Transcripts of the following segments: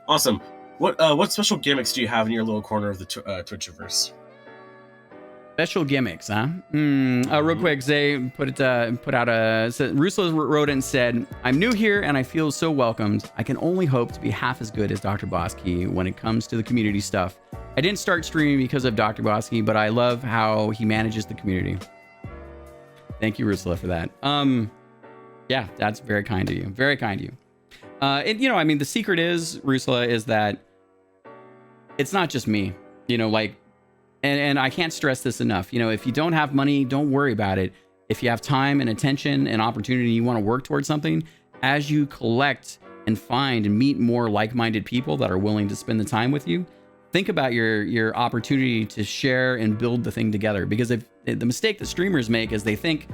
Awesome. What special gimmicks do you have in your little corner of the Twitchiverse? Special gimmicks, huh? Real quick, Zay put out a... Ruslo wrote it and said, I'm new here and I feel so welcomed. I can only hope to be half as good as DrBossKey when it comes to the community stuff. I didn't start streaming because of DrBossKey, but I love how he manages the community. Thank you, Ruslo, for that. Yeah, that's very kind of you. Very kind of you. And, I mean, the secret is, Rusla, is that it's not just me, and I can't stress this enough. If you don't have money, don't worry about it. If you have time and attention and opportunity, you want to work towards something, as you collect and find and meet more like-minded people that are willing to spend the time with you, think about your opportunity to share and build the thing together. Because if the mistake that streamers make is they think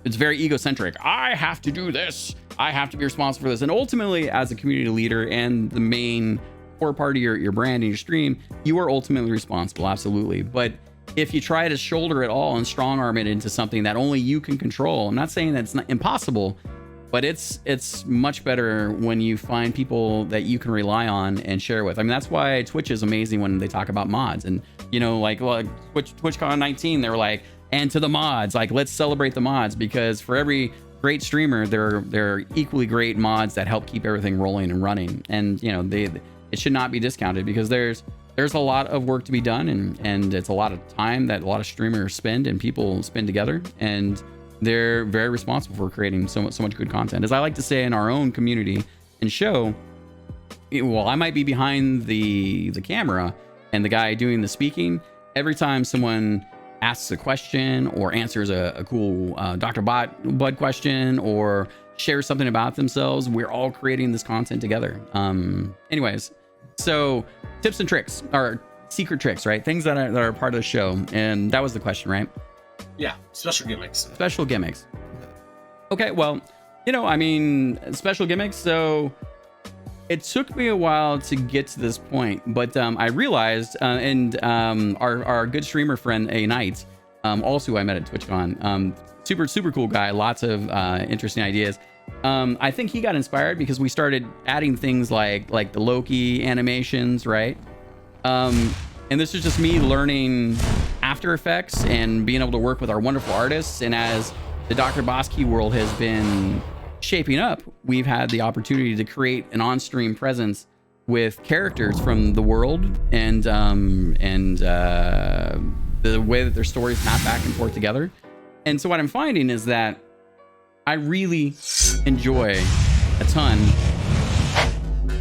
it's very egocentric. I have to do this. I have to be responsible for this. And ultimately, as a community leader and the main core part of your brand and your stream, you are ultimately responsible, absolutely. But if you try to shoulder it all and strong arm it into something that only you can control, I'm not saying that's not impossible, but it's much better when you find people that you can rely on and share with. I mean, that's why Twitch is amazing when they talk about mods. And, TwitchCon 19, they were like, and to the mods, like, let's celebrate the mods, because for every great streamer, there are equally great mods that help keep everything rolling and running. And, it should not be discounted, because there's a lot of work to be done, and it's a lot of time that a lot of streamers spend and people spend together, and they're very responsible for creating so much good content. As I like to say in our own community and show, well, I might be behind the camera and the guy doing the speaking. Every time someone asks a question or answers a cool Dr. Bud question or shares something about themselves, we're all creating this content together. Anyways, so tips and tricks, or secret tricks, right? Things that are part of the show. And that was the question, right? Yeah, special gimmicks. Special gimmicks. Okay, well, special gimmicks. So it took me a while to get to this point, but I realized, our good streamer friend A Knight, also I met at TwitchCon, super cool guy, lots of interesting ideas. I think he got inspired because we started adding things like the Loki animations, right? And this is just me learning After Effects and being able to work with our wonderful artists. And as the DrBossKey world has been shaping up, we've had the opportunity to create an on-stream presence with characters from the world and the way that their stories map back and forth together. And so what I'm finding is that I really enjoy a ton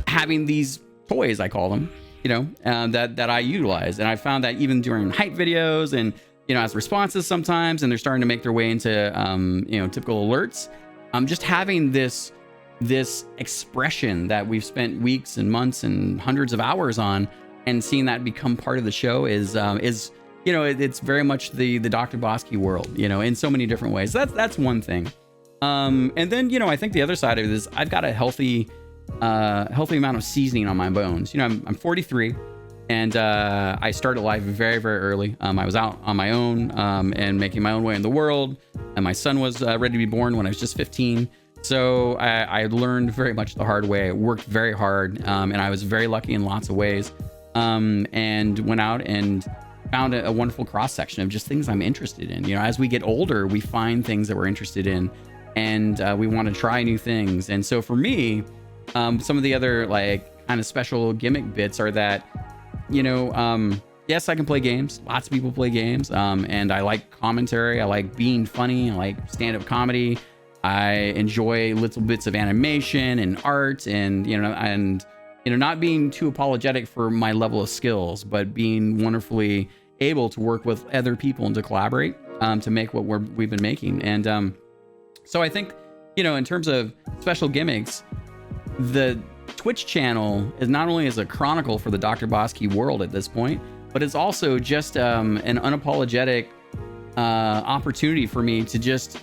having these toys, I call them, that I utilize. And I found that even during hype videos and, as responses sometimes, and they're starting to make their way into, typical alerts, just having this expression that we've spent weeks and months and hundreds of hours on, and seeing that become part of the show is it's very much the DrBossKey world, in so many different ways. That's one thing. And then, I think the other side of it is I've got a healthy amount of seasoning on my bones. I'm 43, and I started life very, very early. I was out on my own and making my own way in the world, and my son was ready to be born when I was just 15. So I learned very much the hard way. I worked very hard, and I was very lucky in lots of ways, and went out and found a wonderful cross section of just things I'm interested in. As we get older, we find things that we're interested in, and we want to try new things. And so for me, some of the other kind of special gimmick bits are that, yes, I can play games. Lots of people play games, and I like commentary. I like being funny. I like stand-up comedy. I enjoy little bits of animation and art, and not being too apologetic for my level of skills, but being wonderfully able to work with other people and to collaborate to make what we've been making. And so I think, in terms of special gimmicks, the Twitch channel is not only as a chronicle for the DrBossKey world at this point, but it's also just an unapologetic opportunity for me to just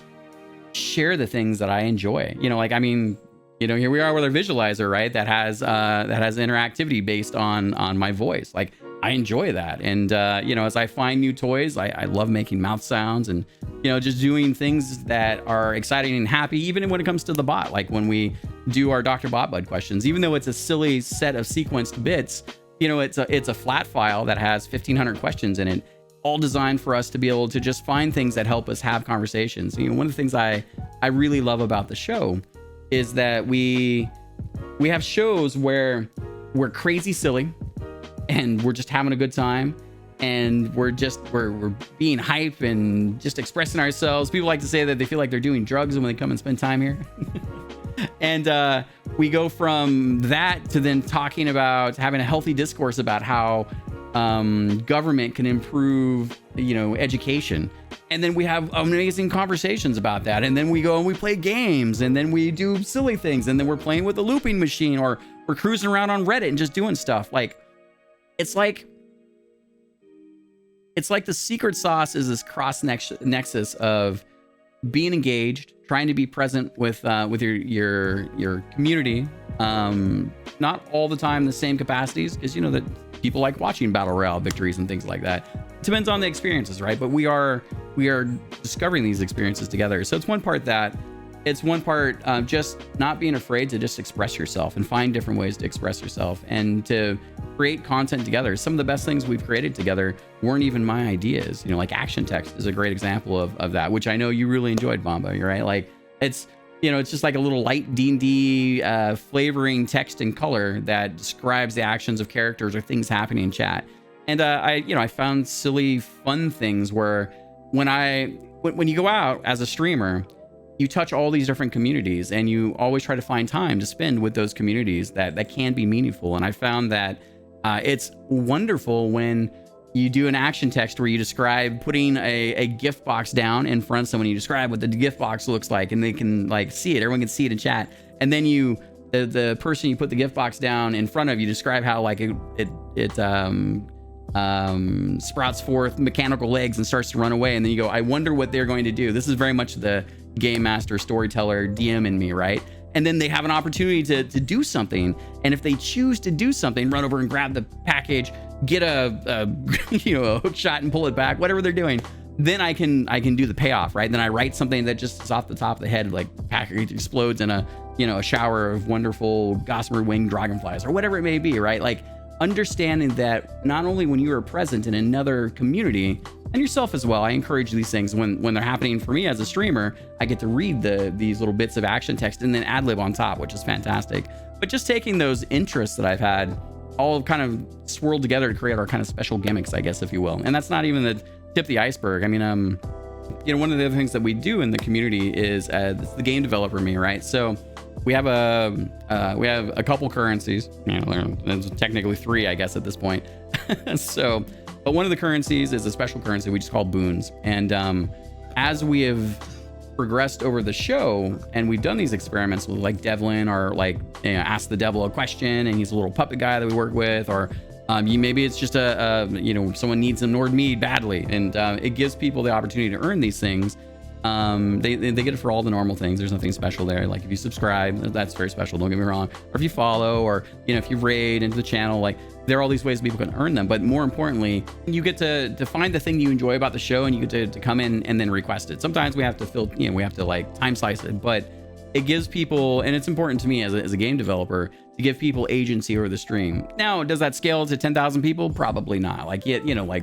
share the things that I enjoy. Here we are with our visualizer, right? That has interactivity based on my voice. Like, I enjoy that. And, as I find new toys, I love making mouth sounds and, just doing things that are exciting and happy, even when it comes to the bot. Like when we do our Dr. Botbud questions. Even though it's a silly set of sequenced bits, you know, it's a flat file that has 1,500 questions in it, all designed for us to be able to just find things that help us have conversations. You know, one of the things I really love about the show is that we have shows where we're crazy silly and we're just having a good time, and we're being hype and just expressing ourselves. People like to say that they feel like they're doing drugs when they come and spend time here. And we go from that to then talking about having a healthy discourse about how government can improve, you know, education. And then we have amazing conversations about that. And then we go and we play games, and then we do silly things, and then we're playing with a looping machine, or we're cruising around on Reddit and just doing stuff. Like, it's like the secret sauce is this cross nexus of being engaged, trying to be present with your community. Not all the time in the same capacities, because you know that people like watching battle royale victories and things like that. It depends on the experiences, right? But we are discovering these experiences together. So it's one part that. It's one part just not being afraid to just express yourself and find different ways to express yourself and to create content together. Some of the best things we've created together weren't even my ideas. You know, like action text is a great example of that, which I know you really enjoyed, Bomba. You're right. Like it's, you know, it's just like a little light D&D flavoring text and color that describes the actions of characters or things happening in chat. And I found silly, fun things where when you go out as a streamer, you touch all these different communities, and you always try to find time to spend with those communities that can be meaningful. And I found that it's wonderful when you do an action text where you describe putting a gift box down in front of someone. You describe what the gift box looks like, and they can like see it. Everyone can see it in chat. And then the person you put the gift box down in front of, you describe how like it sprouts forth mechanical legs and starts to run away. And then you go, I wonder what they're going to do. This is very much the game master, storyteller, DM in me, right? And then they have an opportunity to do something. And if they choose to do something, run over and grab the package, get a hook shot and pull it back, whatever they're doing, then I can do the payoff, right? Then I write something that just is off the top of the head, like package explodes in a shower of wonderful gossamer winged dragonflies or whatever it may be, right? Like understanding that not only when you are present in another community, and yourself as well, I encourage these things when they're happening for me as a streamer. I get to read these little bits of action text and then ad lib on top, which is fantastic. But just taking those interests that I've had all kind of swirled together to create our kind of special gimmicks, I guess, if you will. And that's not even the tip of the iceberg. I mean, one of the other things that we do in the community is it's the game developer me, right? So we have a couple currencies. You know, there's technically 3, I guess, at this point. But one of the currencies is a special currency we just call boons. And as we have progressed over the show, and we've done these experiments with like Devlin, or like ask the devil a question, and he's a little puppet guy that we work with, or maybe it's just someone needs a Nord mead badly, and it gives people the opportunity to earn these things. They get it for all the normal things. There's nothing special there. Like if you subscribe, that's very special, don't get me wrong. Or if you follow, or if you raid into the channel, like there are all these ways people can earn them. But more importantly, you get to find the thing you enjoy about the show, and you get to come in and then request it. Sometimes we have to like time slice it, but it gives people, and it's important to me as a game developer, to give people agency over the stream. Now, does that scale to 10,000 people? Probably not.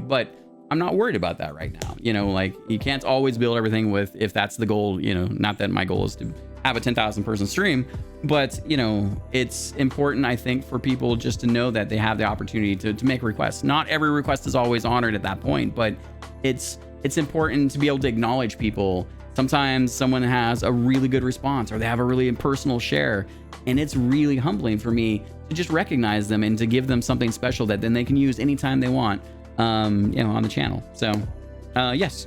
But I'm not worried about that right now. You can't always build everything with, if that's the goal, not that my goal is to have a 10,000 person stream, but it's important, I think, for people just to know that they have the opportunity to make requests. Not every request is always honored at that point, but it's important to be able to acknowledge people. Sometimes someone has a really good response, or they have a really impersonal share, and it's really humbling for me to just recognize them and to give them something special that then they can use anytime they want on the channel. So yes.